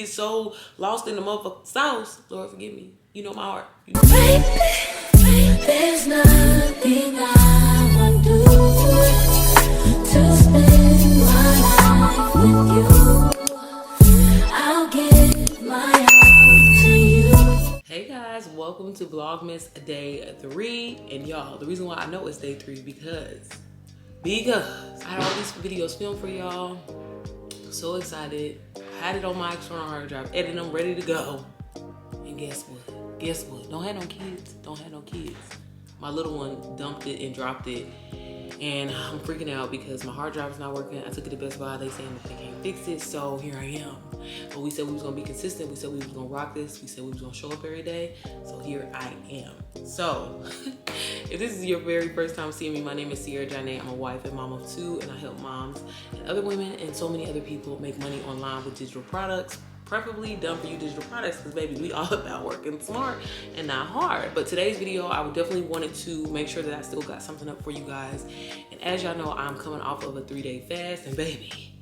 get so lost in the motherfucking sauce. Lord forgive me. You know my heart. There's nothing I won't do to spend my life with you. I'll give my all to you. Hey guys, welcome to Vlogmas day 3. And y'all, the reason why I know it's day 3 because I had all these videos filmed for y'all. So excited. I had it on my external hard drive, editing them, ready to go. And guess what? Guess what? Don't have no kids. Don't have no kids. My little one dumped it and dropped it. And I'm freaking out because my hard drive is not working. I took it to Best Buy. They saying that they can't fix it. So here I am. But we said we was going to be consistent. We said we was going to rock this. We said we was going to show up every day. So here I am. So if this is your very first time seeing me, my name is Sierra Janae. I'm a wife and mom of 2. And I help moms and other women and so many other people make money online with digital products. Preferably done for you digital products because baby, we all about working smart and not hard. But today's video, I would definitely wanted to make sure that I still got something up for you guys. And as y'all know, I'm coming off of a 3-day fast and baby,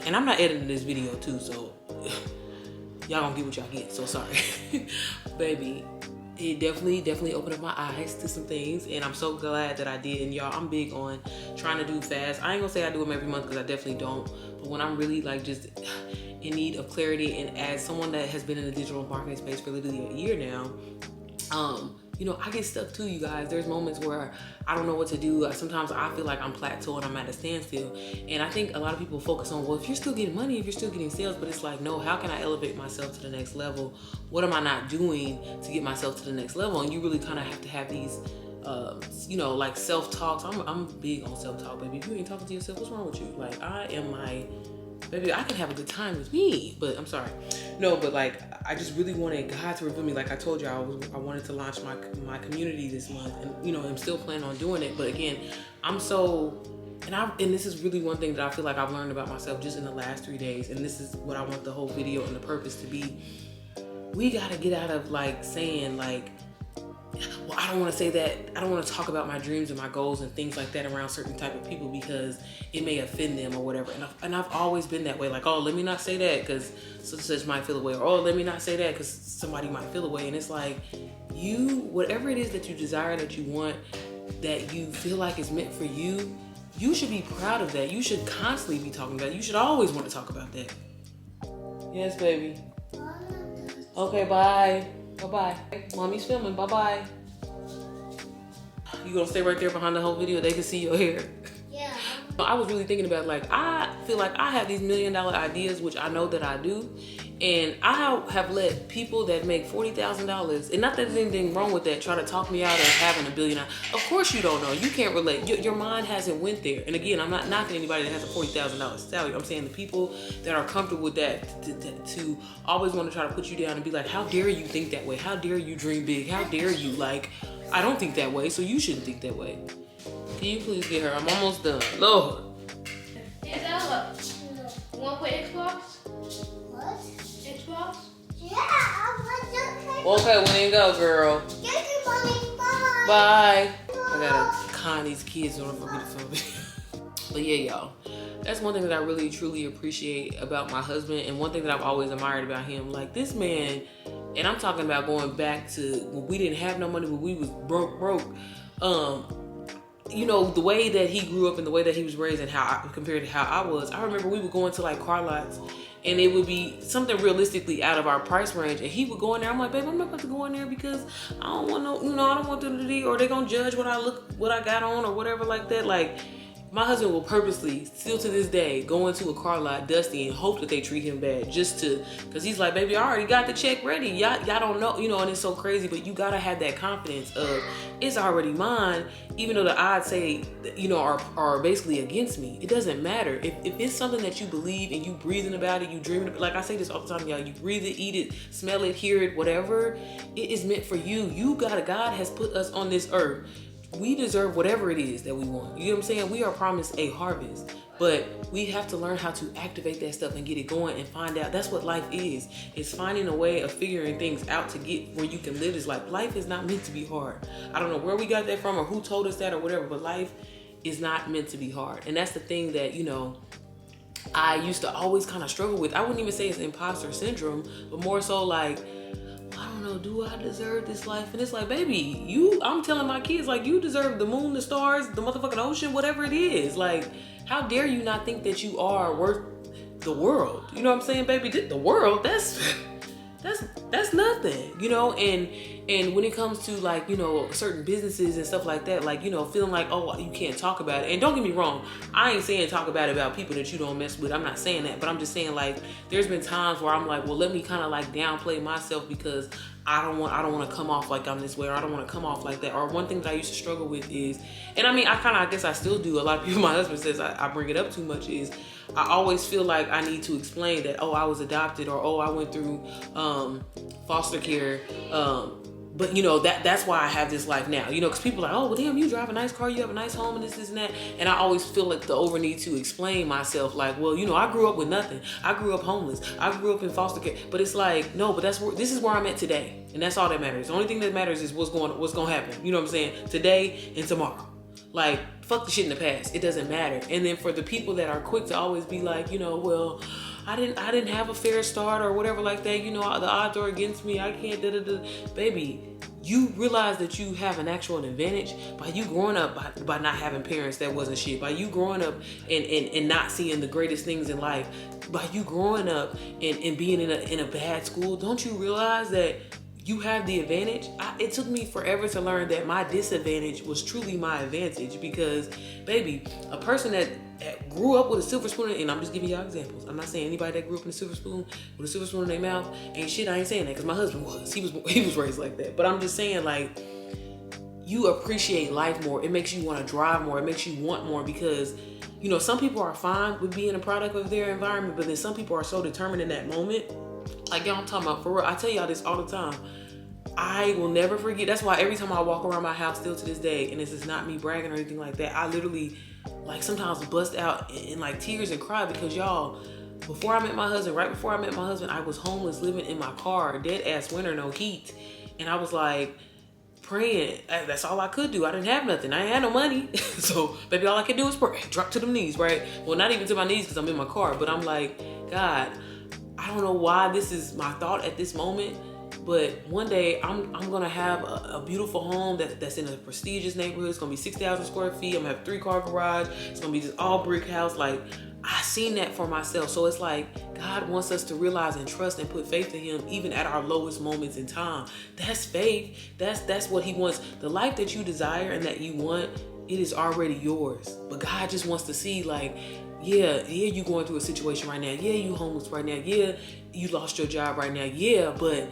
and I'm not editing this video too, so y'all gonna get what y'all get, so sorry. Baby, it definitely opened up my eyes to some things and I'm so glad that I did. And y'all, I'm big on trying to do fast. I ain't gonna say I do them every month because I definitely don't, but when I'm really like just in need of clarity, and as someone that has been in the digital marketing space for literally a year now, you know, I get stuck too, you guys. There's moments where I don't know what to do. Sometimes I feel like I'm plateauing, I'm at a standstill. And I think a lot of people focus on, well, if you're still getting money, if you're still getting sales, but it's like, no, how can I elevate myself to the next level? What am I not doing to get myself to the next level? And you really kind of have to have these, you know, like self-talks. I'm big on self-talk, baby. If you ain't talking to yourself, what's wrong with you? Like, I am my... Baby, I can have a good time with me, but I'm sorry. No, but like, I just really wanted God to reveal me. Like I told you, I wanted to launch my community this month, and you know, I'm still planning on doing it. But again, I'm so, and this is really one thing that I feel like I've learned about myself just in the last 3 days. And this is what I want the whole video and the purpose to be. We gotta get out of like saying like, well, I don't want to say that. I don't want to talk about my dreams and my goals and things like that around certain type of people because it may offend them or whatever. And I've always been that way. Like, oh, let me not say that because such might feel away. Or, oh, let me not say that because somebody might feel away. And it's like, you, whatever it is that you desire, that you want, that you feel like is meant for you, you should be proud of that. You should constantly be talking about it. You should always want to talk about that. Yes, baby. Okay, bye. Bye-bye. Mommy's filming. Bye-bye. You gonna stay right there behind the whole video? They can see your hair. Yeah. I was really thinking about like, I feel like I have these $1 million ideas, which I know that I do. And I have let people that make $40,000, and not that there's anything wrong with that, try to talk me out of having $1 billion. Of course you don't know. You can't relate. Your mind hasn't went there. And again, I'm not knocking anybody that has a $40,000 salary. I'm saying the people that are comfortable with that to always want to try to put you down and be like, how dare you think that way? How dare you dream big? How dare you? Like, I don't think that way, so you shouldn't think that way. Can you please get her? I'm almost done. Lord. Isabella, you want to play Xbox? What? Xbox? Yeah, I want to Okay, we ain't go, girl. Thank you, Mommy. Bye. Bye. I gotta con these kids on for me to film. But yeah, y'all. That's one thing that I really truly appreciate about my husband, and one thing that I've always admired about him. Like this man, and I'm talking about going back to when we didn't have no money, when we was broke. You know, the way that he grew up and the way that he was raised and how compared to how I was. I remember we would go into like car lots and it would be something realistically out of our price range. And he would go in there. I'm like, babe, I'm not about to go in there because I don't want no, you know, I don't want them to do, or they're going to judge what I got on or whatever like that. Like, my husband will purposely, still to this day, go into a car lot dusty and hope that they treat him bad just to, because he's like, baby, I already got the check ready. Y'all don't know, you know, and it's so crazy, but you gotta have that confidence of, it's already mine, even though the odds say, you know, are basically against me. It doesn't matter. If it's something that you believe and you breathing about it, you dreaming about it, like I say this all the time, y'all, you breathe it, eat it, smell it, hear it, whatever, it is meant for you. God has put us on this earth. We deserve whatever it is that we want. You know what I'm saying? We are promised a harvest, but we have to learn how to activate that stuff and get it going and find out. That's what life is. It's finding a way of figuring things out to get where you can live this life. Life is not meant to be hard. I don't know where we got that from or who told us that or whatever, but life is not meant to be hard. And that's the thing that, you know, I used to always kind of struggle with. I wouldn't even say it's imposter syndrome, but more so like, I don't know, do I deserve this life? And it's like, baby, I'm telling my kids, like, you deserve the moon, the stars, the motherfucking ocean, whatever it is. Like, how dare you not think that you are worth the world? You know what I'm saying, baby? The world, that's nothing, you know. And when it comes to, like, you know, certain businesses and stuff like that, like, you know, feeling like, oh, you can't talk about it. And don't get me wrong, I ain't saying talk about it about people that you don't mess with. I'm not saying that, but I'm just saying, like, there's been times where I'm like, well, let me kind of like downplay myself because I don't want to come off like I'm this way, or I don't want to come off like that. Or one thing that I used to struggle with is, and I mean, I guess I still do. A lot of people, my husband says I bring it up too much, is I always feel like I need to explain that, oh, I was adopted, or, oh, I went through foster care. But, you know, that's why I have this life now, you know, because people are like, oh, well, damn, you drive a nice car, you have a nice home, and this and that. And I always feel like the over need to explain myself, like, well, you know, I grew up with nothing. I grew up homeless. I grew up in foster care. But it's like, no, but this is where I'm at today. And that's all that matters. The only thing that matters is what's going to happen. You know what I'm saying? Today and tomorrow. Like, fuck the shit in the past. It doesn't matter. And then for the people that are quick to always be like, you know, well, I didn't have a fair start or whatever like that, you know, the odds are against me, I can't, Baby, you realize that you have an actual advantage by you growing up by not having parents that wasn't shit, by you growing up and not seeing the greatest things in life, by you growing up and being in a bad school. Don't you realize that you have the advantage? It took me forever to learn that my disadvantage was truly my advantage, because, baby, a person that grew up with a silver spoon, and I'm just giving y'all examples. I'm not saying anybody that grew up with a silver spoon in their mouth ain't shit. I ain't saying that, because my husband was. He was raised like that. But I'm just saying, like, you appreciate life more. It makes you want to drive more. It makes you want more, because, you know, some people are fine with being a product of their environment, but then some people are so determined in that moment. Like, y'all, I'm talking about for real. I tell y'all this all the time. I will never forget. That's why every time I walk around my house still to this day, and this is not me bragging or anything like that, I literally, like, sometimes bust out in like tears and cry, because, y'all, right before I met my husband, I was homeless, living in my car, dead ass winter, no heat. And I was like praying. That's all I could do. I didn't have nothing. I ain't had no money. So, baby, all I could do is pray. Drop to them knees, right? Well, not even to my knees, because I'm in my car, but I'm like, God, I don't know why this is my thought at this moment, but one day I'm gonna have a beautiful home that's in a prestigious neighborhood. It's gonna be 6,000 square feet. I'm gonna have a 3-car garage. It's gonna be this all brick house. Like, I seen that for myself. So it's like, God wants us to realize and trust and put faith in him, even at our lowest moments in time. That's faith. That's what he wants. The life that you desire and that you want, it is already yours. But God just wants to see, like, yeah, you going through a situation right now. Yeah, you homeless right now. Yeah, you lost your job right now. Yeah, but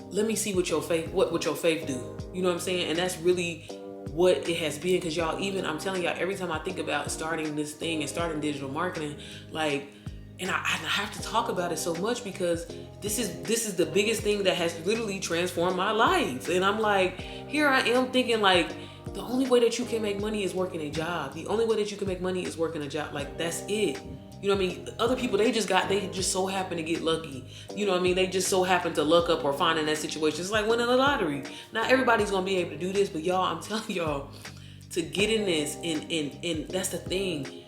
let me see what your faith do. You know what I'm saying? And that's really what it has been. Because, y'all, even I'm telling y'all, every time I think about starting this thing and starting digital marketing, like, and I have to talk about it so much, because this is the biggest thing that has literally transformed my life. And I'm like, here I am thinking, like, the only way that you can make money is working a job. The only way that you can make money is working a job. Like, that's it. You know what I mean? Other people, they just so happen to get lucky. You know what I mean? They just so happen to luck up or find in that situation. It's like winning the lottery. Not everybody's going to be able to do this, but y'all, I'm telling y'all, to get in this, and that's the thing.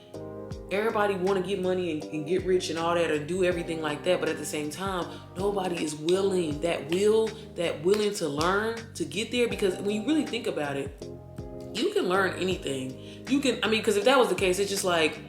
Everybody want to get money and get rich and all that, or do everything like that. But at the same time, nobody is willing to learn to get there. Because when you really think about it, you can learn anything. Because if that was the case, it's just like,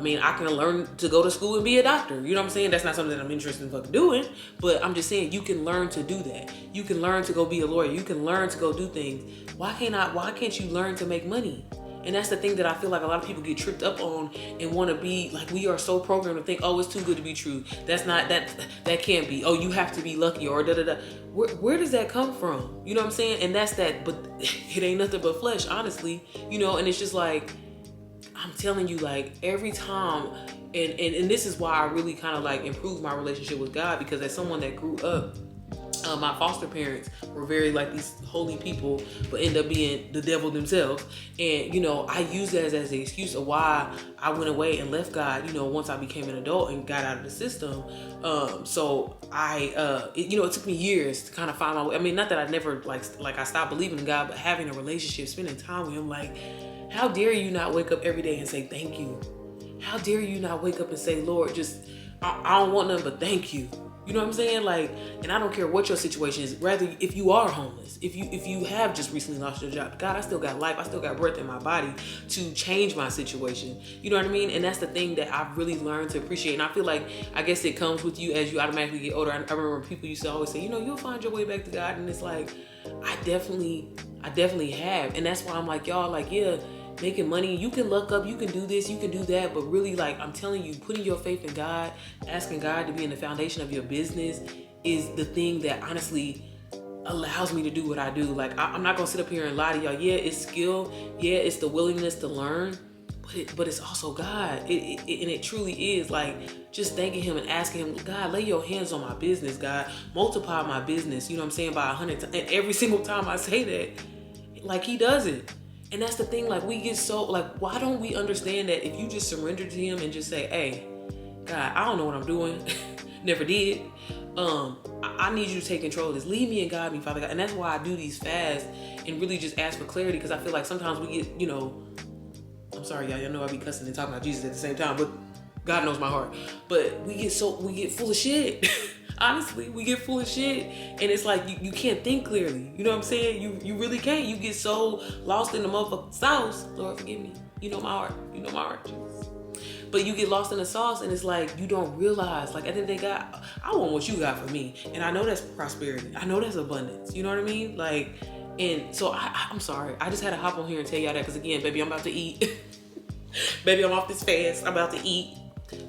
I can learn to go to school and be a doctor. You know what I'm saying? That's not something that I'm interested in fucking doing. But I'm just saying, you can learn to do that. You can learn to go be a lawyer. You can learn to go do things. Why can't you learn to make money? And that's the thing that I feel like a lot of people get tripped up on and want to be like, we are so programmed to think, oh, it's too good to be true. That can't be. Oh, you have to be lucky, or da-da-da. Where does that come from? You know what I'm saying? And that's that, but it ain't nothing but flesh, honestly. You know, and it's just like, I'm telling you, like, every time, and this is why I really kind of like improved my relationship with God, because as someone that grew up, my foster parents were very like these holy people, but end up being the devil themselves. And, you know, I use that as the excuse of why I went away and left God, you know, once I became an adult and got out of the system. So it took me years to kind of find my way. Not that I never like I stopped believing in God, but having a relationship, spending time with him, like, how dare you not wake up every day and say thank you? how dare you not wake up and say, Lord, I don't want nothing but thank you. You know what I'm saying? Like, and I don't care what your situation is. Rather, if you are homeless, if you have just recently lost your job, God, I still got life. I still got breath in my body to change my situation. You know what I mean? And that's the thing that I've really learned to appreciate. And I feel like, I guess it comes with you as you automatically get older. I remember people used to always say, you'll find your way back to God. And it's like, I definitely have. And that's why I'm like, y'all, like, yeah, making money, you can look up, you can do this, you can do that, but really, like, I'm telling you, putting your faith in God, asking God to be in the foundation of your business is the thing that honestly allows me to do what I do. Like, I'm not gonna sit up here and lie to y'all. Yeah, it's skill, yeah, it's the willingness to learn, but it's also God. And it truly is, like, just thanking him and asking him, God, lay your hands on my business, God, multiply my business, you know what I'm saying, by 100 times. And every single time I say that, like, he does it. And that's the thing, like, we get so, like, why don't we understand that if you just surrender to him and just say, hey, God, I don't know what I'm doing, never did, I need you to take control of this. Lead me and guide me, Father God. And that's why I do these fasts and really just ask for clarity, because I feel like sometimes we get, I'm sorry, y'all know I be cussing and talking about Jesus at the same time, but God knows my heart. But we get full of shit. Honestly, we get full of shit, and it's like you can't think clearly. You know what I'm saying? You really can't. You get so lost in the motherfucking sauce. Lord, forgive me. You know my heart. You know my heart, Jesus. But you get lost in the sauce, and it's like you don't realize. Like, at the end of the day, God, I want what you got for me, and I know that's prosperity. I know that's abundance. You know what I mean? Like, and so I'm sorry. I just had to hop on here and tell y'all that, because again, baby, I'm about to eat. Baby, I'm off this fast. I'm about to eat.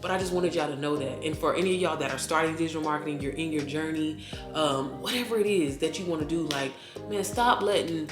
But I just wanted y'all to know that. And for any of y'all that are starting digital marketing, you're in your journey, whatever it is that you want to do, like, man, stop letting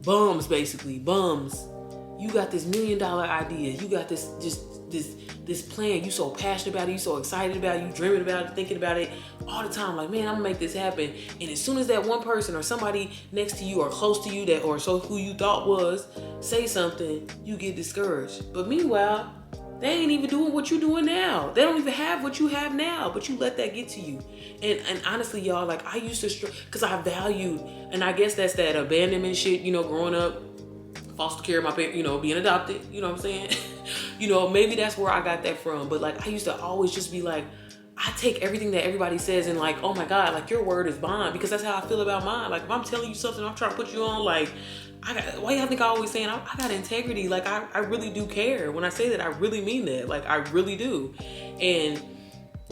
bums, you got this $1 million idea, you got this plan, you so passionate about it, you so excited about it, you dreaming about it, thinking about it all the time, like, man, I'm gonna make this happen. And as soon as that one person or somebody next to you or close to you that, or so who you thought was, say something, you get discouraged. But meanwhile, they ain't even doing what you're doing now. They don't even have what you have now, but you let that get to you. And honestly, y'all, like, I used to because I valued, and I guess that's that abandonment shit, growing up, foster care, my parents, being adopted, you know what I'm saying? Maybe that's where I got that from. But, like, I used to always just be like, I take everything that everybody says and, like, oh my God, like, your word is bond, because that's how I feel about mine. Like, if I'm telling you something, I'm trying to put you on, like, why y'all think I always saying I got integrity? Like, I really do care. When I say that, I really mean that. Like, I really do.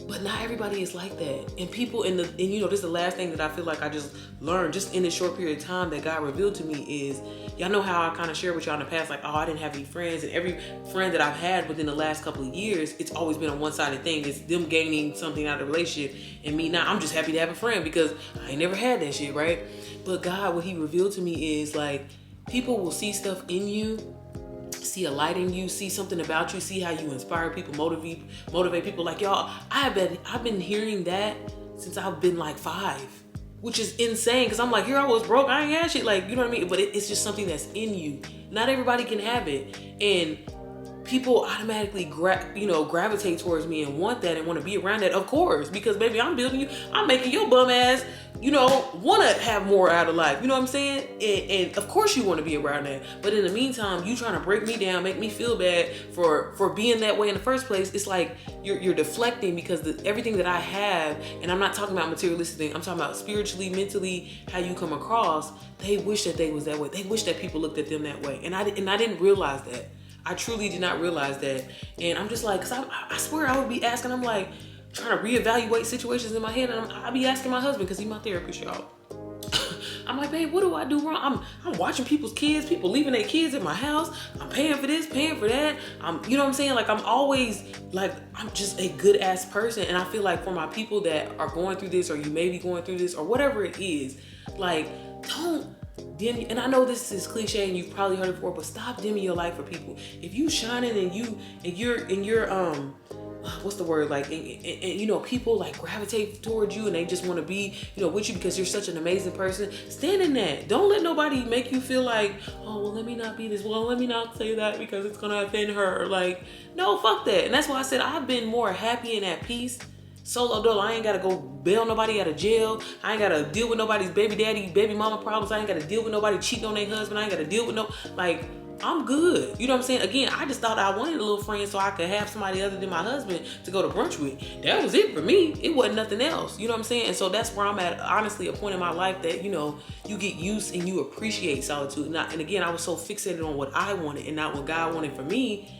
But not everybody is like that. And people this is the last thing that I feel like I just learned just in this short period of time that God revealed to me is, y'all know how I kind of shared with y'all in the past, like, oh, I didn't have any friends, and every friend that I've had within the last couple of years, it's always been a one-sided thing. It's them gaining something out of the relationship and me not. I'm just happy to have a friend because I ain't never had that shit, right? But God, what he revealed to me is, like, people will see stuff in you, see a light in you, see something about you, see how you inspire people, motivate people. Like, y'all, I've been hearing that since I've been like 5, which is insane, because I'm like, here I was broke, I ain't had shit, like, you know what I mean? But it's just something that's in you. Not everybody can have it, and people automatically gravitate towards me and want that and want to be around that, of course, because baby, I'm building you, I'm making your bum ass, want to have more out of life, you know what I'm saying? And of course you want to be around that, but in the meantime, you trying to break me down, make me feel bad for being that way in the first place. It's like you're deflecting, because everything that I have, and I'm not talking about materialistic things, I'm talking about spiritually, mentally, how you come across. They wish that they was that way. They wish that people looked at them that way, and I didn't realize that. I truly did not realize that. And I'm just like, because I swear I would be asking, I'm like trying to reevaluate situations in my head, and I'll be asking my husband, because he's my therapist, y'all. I'm like, babe, what do I do wrong? I'm watching people's kids, people leaving their kids at my house. I'm paying for this, paying for that. You know what I'm saying? Like, I'm always like, I'm just a good ass person. And I feel like for my people that are going through this, or you may be going through this, or whatever it is, like, don't dim. And I know this is cliche and you've probably heard it before, but stop dimming your light for people. If you shining and you're what's the word, like, and people like gravitate towards you and they just want to be with you because you're such an amazing person, stand in that. Don't let nobody make you feel like, oh, well, let me not be this, well, let me not say that because it's gonna offend her. Like, no, fuck that. And that's why I said I've been more happy and at peace solo dolo. I ain't gotta go bail nobody out of jail. I ain't gotta deal with nobody's baby daddy, baby mama problems. I ain't gotta deal with nobody cheating on their husband. I ain't gotta deal with I'm good. You know what I'm saying? Again, I just thought I wanted a little friend so I could have somebody other than my husband to go to brunch with. That was it for me. It wasn't nothing else. You know what I'm saying? And so that's where I'm at, honestly, a point in my life that, you know, you get used and you appreciate solitude. And again, I was so fixated on what I wanted and not what God wanted for me,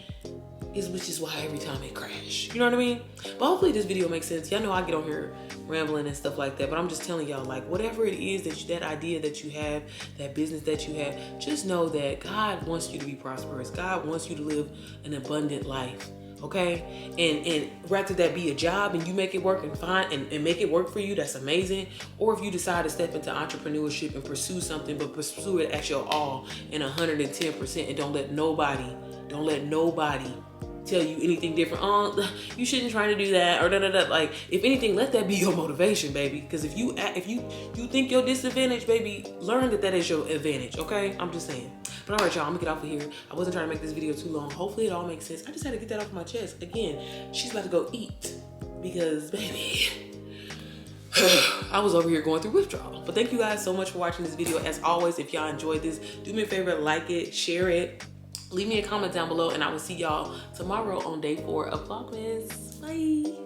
which is why every time it crashed. You know what I mean? But hopefully this video makes sense. Y'all know I get on here rambling and stuff like that, but I'm just telling y'all, like, whatever it is that idea that you have, that business that you have, just know that God wants you to be prosperous. God wants you to live an abundant life. Okay, and rather that be a job and you make it work and find and make it work for you, that's amazing. Or if you decide to step into entrepreneurship and pursue something, but pursue it at your all and 110%, and don't let nobody tell you anything different. Oh, you shouldn't try to do that, or like, if anything, let that be your motivation, baby. Because if you think you're disadvantaged, baby, learn that is your advantage. Okay, I'm just saying. But all right, y'all, I'm gonna get off of here. I wasn't trying to make this video too long. Hopefully it all makes sense. I just had to get that off my chest. Again, she's about to go eat because, baby, I was over here going through withdrawal. But thank you guys so much for watching this video. As always, if y'all enjoyed this, do me a favor, like it, share it, leave me a comment down below, and I will see y'all tomorrow on day 4 of Vlogmas. Bye.